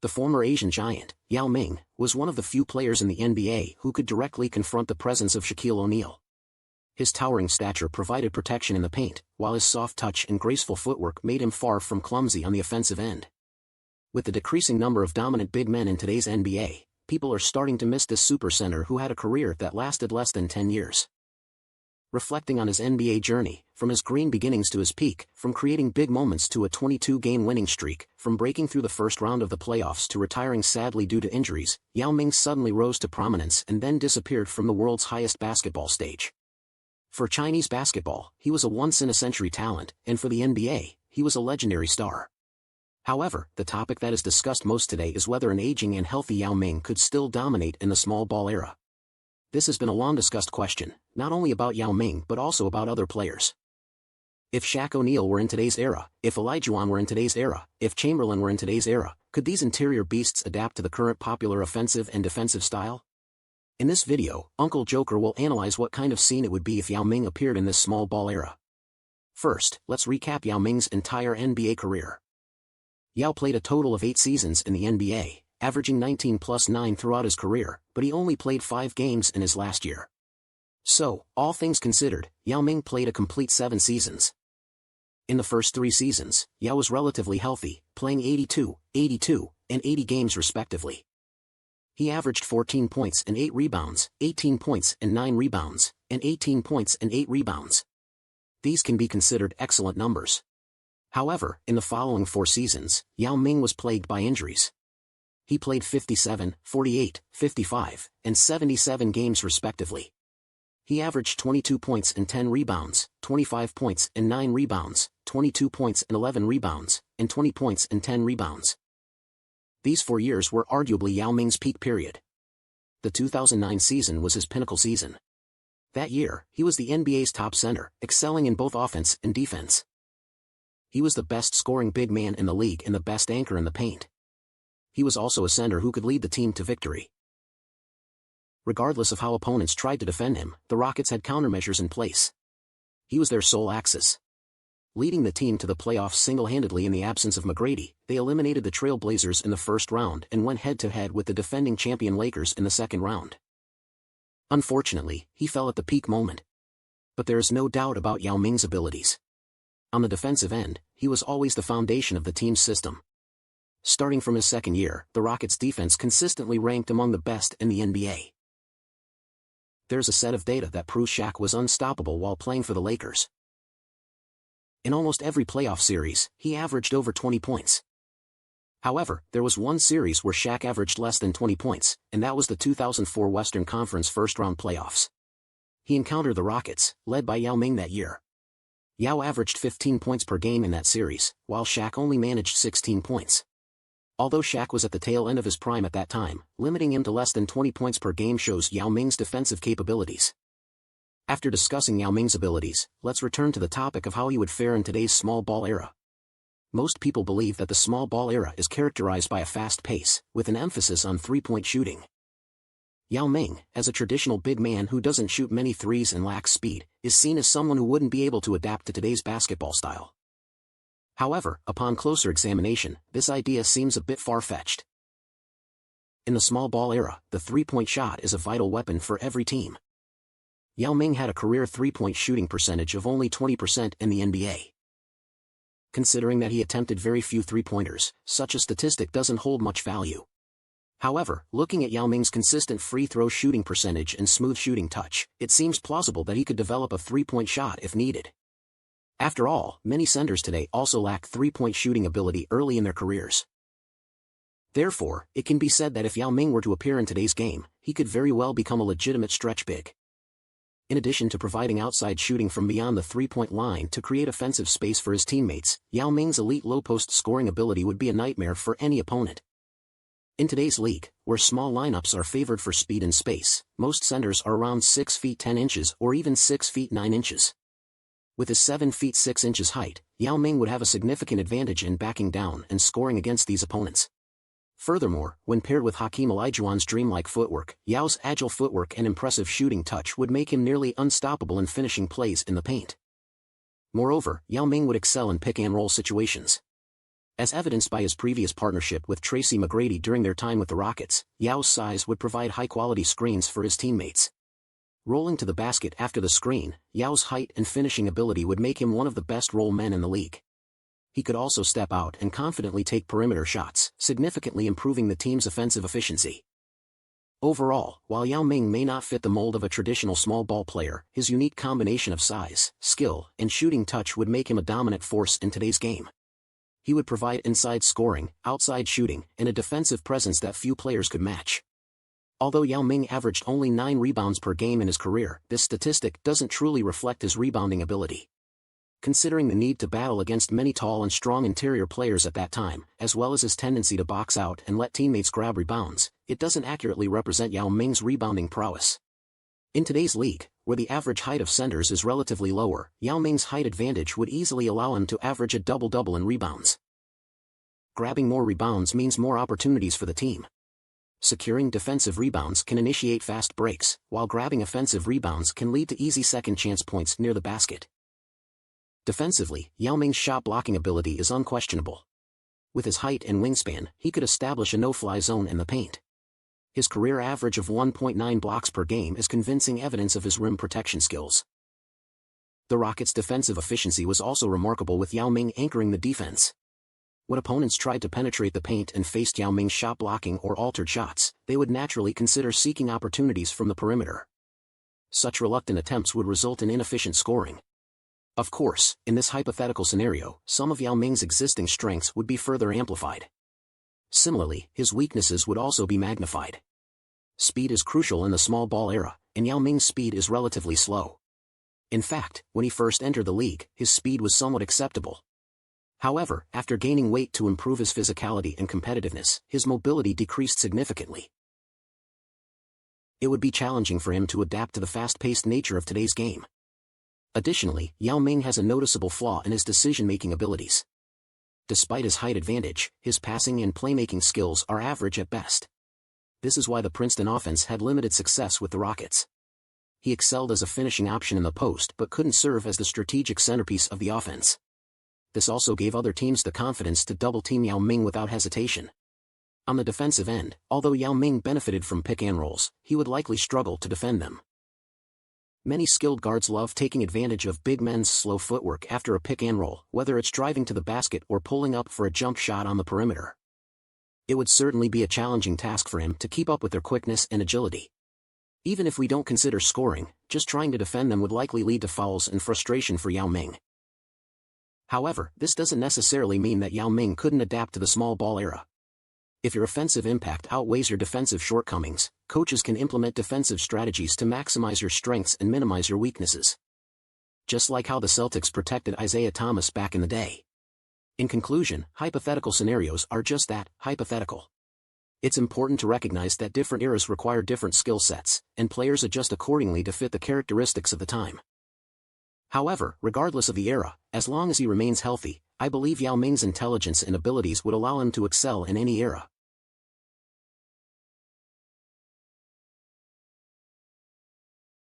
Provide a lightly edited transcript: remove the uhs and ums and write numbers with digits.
The former Asian giant, Yao Ming, was one of the few players in the NBA who could directly confront the presence of Shaquille O'Neal. His towering stature provided protection in the paint, while his soft touch and graceful footwork made him far from clumsy on the offensive end. With the decreasing number of dominant big men in today's NBA, people are starting to miss this supercenter who had a career that lasted less than 10 years. Reflecting on his NBA journey, from his green beginnings to his peak, from creating big moments to a 22-game winning streak, from breaking through the first round of the playoffs to retiring sadly due to injuries, Yao Ming suddenly rose to prominence and then disappeared from the world's highest basketball stage. For Chinese basketball, he was a once-in-a-century talent, and for the NBA, he was a legendary star. However, the topic that is discussed most today is whether an aging and healthy Yao Ming could still dominate in the small ball era. This has been a long-discussed question, not only about Yao Ming but also about other players. If Shaq O'Neal were in today's era, if Olajuwon were in today's era, if Chamberlain were in today's era, could these interior beasts adapt to the current popular offensive and defensive style? In this video, Uncle Joker will analyze what kind of scene it would be if Yao Ming appeared in this small ball era. First, let's recap Yao Ming's entire NBA career. Yao played a total of 8 seasons in the NBA, averaging 19+9 throughout his career, but he only played 5 games in his last year. So, all things considered, Yao Ming played a complete 7 seasons. In the first 3 seasons, Yao was relatively healthy, playing 82, 82, and 80 games respectively. He averaged 14 points and 8 rebounds, 18 points and 9 rebounds, and 18 points and 8 rebounds. These can be considered excellent numbers. However, in the following 4 seasons, Yao Ming was plagued by injuries. He played 57, 48, 55, and 77 games respectively. He averaged 22 points and 10 rebounds, 25 points and 9 rebounds, 22 points and 11 rebounds, and 20 points and 10 rebounds. These 4 years were arguably Yao Ming's peak period. The 2009 season was his pinnacle season. That year, he was the NBA's top center, excelling in both offense and defense. He was the best scoring big man in the league and the best anchor in the paint. He was also a center who could lead the team to victory. Regardless of how opponents tried to defend him, the Rockets had countermeasures in place. He was their sole axis. Leading the team to the playoffs single-handedly in the absence of McGrady, they eliminated the Trail Blazers in the first round and went head-to-head with the defending champion Lakers in the second round. Unfortunately, he fell at the peak moment. But there is no doubt about Yao Ming's abilities. On the defensive end, he was always the foundation of the team's system. Starting from his second year, the Rockets' defense consistently ranked among the best in the NBA. There's a set of data that proves Shaq was unstoppable while playing for the Lakers. In almost every playoff series, he averaged over 20 points. However, there was one series where Shaq averaged less than 20 points, and that was the 2004 Western Conference first-round playoffs. He encountered the Rockets, led by Yao Ming that year. Yao averaged 15 points per game in that series, while Shaq only managed 16 points. Although Shaq was at the tail end of his prime at that time, limiting him to less than 20 points per game shows Yao Ming's defensive capabilities. After discussing Yao Ming's abilities, let's return to the topic of how he would fare in today's small ball era. Most people believe that the small ball era is characterized by a fast pace, with an emphasis on three-point shooting. Yao Ming, as a traditional big man who doesn't shoot many threes and lacks speed, is seen as someone who wouldn't be able to adapt to today's basketball style. However, upon closer examination, this idea seems a bit far-fetched. In the small ball era, the three-point shot is a vital weapon for every team. Yao Ming had a career three-point shooting percentage of only 20% in the NBA. Considering that he attempted very few three-pointers, such a statistic doesn't hold much value. However, looking at Yao Ming's consistent free-throw shooting percentage and smooth shooting touch, it seems plausible that he could develop a three-point shot if needed. After all, many centers today also lack three-point shooting ability early in their careers. Therefore, it can be said that if Yao Ming were to appear in today's game, he could very well become a legitimate stretch big. In addition to providing outside shooting from beyond the three-point line to create offensive space for his teammates, Yao Ming's elite low-post scoring ability would be a nightmare for any opponent. In today's league, where small lineups are favored for speed and space, most centers are around 6 feet 10 inches or even 6 feet 9 inches. With his 7 feet 6 inches height, Yao Ming would have a significant advantage in backing down and scoring against these opponents. Furthermore, when paired with Hakeem Olajuwon's dreamlike footwork, Yao's agile footwork and impressive shooting touch would make him nearly unstoppable in finishing plays in the paint. Moreover, Yao Ming would excel in pick-and-roll situations. As evidenced by his previous partnership with Tracy McGrady during their time with the Rockets, Yao's size would provide high-quality screens for his teammates. Rolling to the basket after the screen, Yao's height and finishing ability would make him one of the best roll men in the league. He could also step out and confidently take perimeter shots, significantly improving the team's offensive efficiency. Overall, while Yao Ming may not fit the mold of a traditional small ball player, his unique combination of size, skill, and shooting touch would make him a dominant force in today's game. He would provide inside scoring, outside shooting, and a defensive presence that few players could match. Although Yao Ming averaged only 9 rebounds per game in his career, this statistic doesn't truly reflect his rebounding ability. Considering the need to battle against many tall and strong interior players at that time, as well as his tendency to box out and let teammates grab rebounds, it doesn't accurately represent Yao Ming's rebounding prowess. In today's league, where the average height of centers is relatively lower, Yao Ming's height advantage would easily allow him to average a double-double in rebounds. Grabbing more rebounds means more opportunities for the team. Securing defensive rebounds can initiate fast breaks, while grabbing offensive rebounds can lead to easy second-chance points near the basket. Defensively, Yao Ming's shot-blocking ability is unquestionable. With his height and wingspan, he could establish a no-fly zone in the paint. His career average of 1.9 blocks per game is convincing evidence of his rim protection skills. The Rockets' defensive efficiency was also remarkable, with Yao Ming anchoring the defense. When opponents tried to penetrate the paint and faced Yao Ming's shot blocking or altered shots, they would naturally consider seeking opportunities from the perimeter. Such reluctant attempts would result in inefficient scoring. Of course, in this hypothetical scenario, some of Yao Ming's existing strengths would be further amplified. Similarly, his weaknesses would also be magnified. Speed is crucial in the small ball era, and Yao Ming's speed is relatively slow. In fact, when he first entered the league, his speed was somewhat acceptable. However, after gaining weight to improve his physicality and competitiveness, his mobility decreased significantly. It would be challenging for him to adapt to the fast-paced nature of today's game. Additionally, Yao Ming has a noticeable flaw in his decision-making abilities. Despite his height advantage, his passing and playmaking skills are average at best. This is why the Princeton offense had limited success with the Rockets. He excelled as a finishing option in the post but couldn't serve as the strategic centerpiece of the offense. This also gave other teams the confidence to double-team Yao Ming without hesitation. On the defensive end, although Yao Ming benefited from pick-and-rolls, he would likely struggle to defend them. Many skilled guards love taking advantage of big men's slow footwork after a pick-and-roll, whether it's driving to the basket or pulling up for a jump shot on the perimeter. It would certainly be a challenging task for him to keep up with their quickness and agility. Even if we don't consider scoring, just trying to defend them would likely lead to fouls and frustration for Yao Ming. However, this doesn't necessarily mean that Yao Ming couldn't adapt to the small ball era. If your offensive impact outweighs your defensive shortcomings, coaches can implement defensive strategies to maximize your strengths and minimize your weaknesses. Just like how the Celtics protected Isaiah Thomas back in the day. In conclusion, hypothetical scenarios are just that, hypothetical. It's important to recognize that different eras require different skill sets, and players adjust accordingly to fit the characteristics of the time. However, regardless of the era, as long as he remains healthy, I believe Yao Ming's intelligence and abilities would allow him to excel in any era.